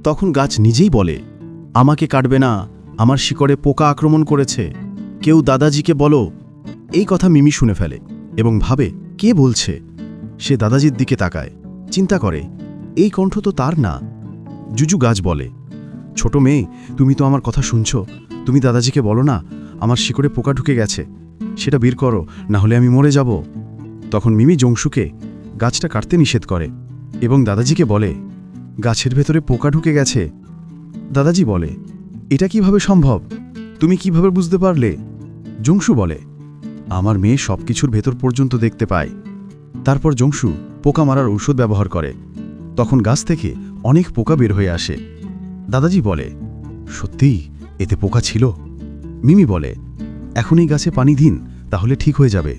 তখন গাছ নিজেই বলে, আমাকে কাটবে না, আমার শিকড়ে পোকা আক্রমণ করেছে, কেউ দাদাজিকে বলো। এই কথা মিমি শুনে ফেলে এবং ভাবে কে বলছে। সে দাদাজির দিকে তাকায়, চিন্তা করে এই কণ্ঠ তো তার না। জুজু গাছ বলে, ছোট মেয়ে, তুমি তো আমার কথা শুনছ, তুমি দাদাজিকে বলো না আমার শিকড়ে পোকা ঢুকে গেছে, সেটা বের করো, না হলে আমি মরে যাব। তখন মিমি জংশুকে গাছটা কাটতে নিষেধ করে এবং দাদাজিকে বলে, গাছের ভেতরে পোকা ঢুকে গেছে। দাদাজি বলে, এটা কিভাবে সম্ভব, তুমি কিভাবে বুঝতে পারলে? জংশু বলে, আমার মেয়ে সব কিছুর ভেতর পর্যন্ত দেখতে পায়। তারপর জংশু পোকা মারার ঔষধ ব্যবহার করে। তখন গাছ থেকে অনেক পোকা বের হয়ে আসে। দাদাজি বলে, সত্যিই এতে পোকা ছিল? মিমি বলে, এখন এই গাছে পানি দিন, তাহলে ঠিক হয়ে যাবে।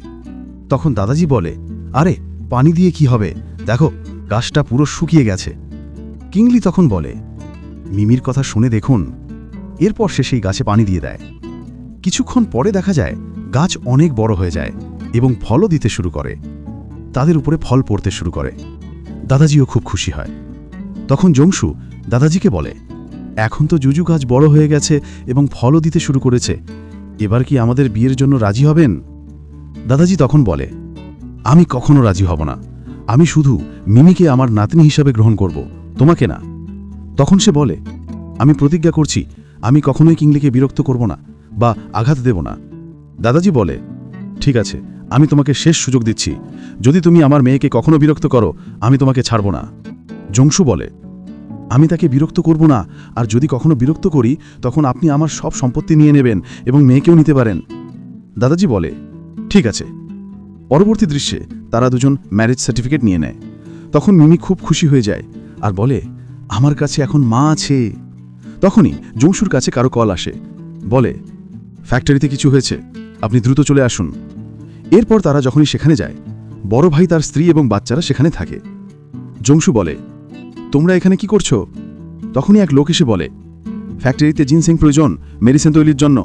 তখন দাদাজি বলে, আরে পানি দিয়ে কি হবে, দেখো গাছটা পুরো শুকিয়ে গেছে। কিংলি তখন বলে, মিমির কথা শুনে দেখুন। এরপর সে সেই গাছে পানি দিয়ে দেয়। কিছুক্ষণ পরে দেখা যায় গাছ অনেক বড় হয়ে যায় এবং ফলও দিতে শুরু করে। তাদের উপরে ফল পড়তে শুরু করে। দাদাজিও খুব খুশি হয়। তখন জংশু দাদাজিকে বলে, এখন তো জুজু গাছ বড় হয়ে গেছে এবং ফলও দিতে শুরু করেছে, এবার কি আমাদের বিয়ের জন্য রাজি হবেন? দাদাজি তখন বলে, আমি কখনো রাজি হব না, আমি শুধু মিমিকে আমার নাতনি হিসাবে গ্রহণ করব, তোমাকে না। তখন সে বলে, আমি প্রতিজ্ঞা করছি আমি কখনোই কিংলিকে বিরক্ত করব না বা আঘাত দেব না। দাদাজি বলে, ঠিক আছে, আমি তোমাকে শেষ সুযোগ দিচ্ছি, যদি তুমি আমার মেয়েকে কখনো বিরক্ত করো আমি তোমাকে ছাড়ব না। জংশু বলে, আমি তাকে বিরক্ত করব না, আর যদি কখনো বিরক্ত করি তখন আপনি আমার সব সম্পত্তি নিয়ে নেবেন এবং মেয়েকেও নিতে পারেন। দাদাজি বলে, ঠিক আছে। পরবর্তী দৃশ্যে তারা দুজন ম্যারেজ সার্টিফিকেট নিয়ে নেয়। তখন মিমি খুব খুশি হয়ে যায় আর বলে, আমার কাছে এখন মা আছে। তখনই জংশুর কাছে কারো কল আসে, বলে, ফ্যাক্টরিতে কিছু হয়েছে, আপনি দ্রুত চলে আসুন। এরপর তারা যখনই সেখানে যায়, বড় ভাই, তার স্ত্রী এবং বাচ্চারা সেখানে থাকে। জংশু বলে, তোমরা এখানে কি করছো? তখনই এক লোক এসে বলে, ফ্যাক্টরিতে জিনসেং প্রয়োজন মেডিসিন তৈরির জন্য।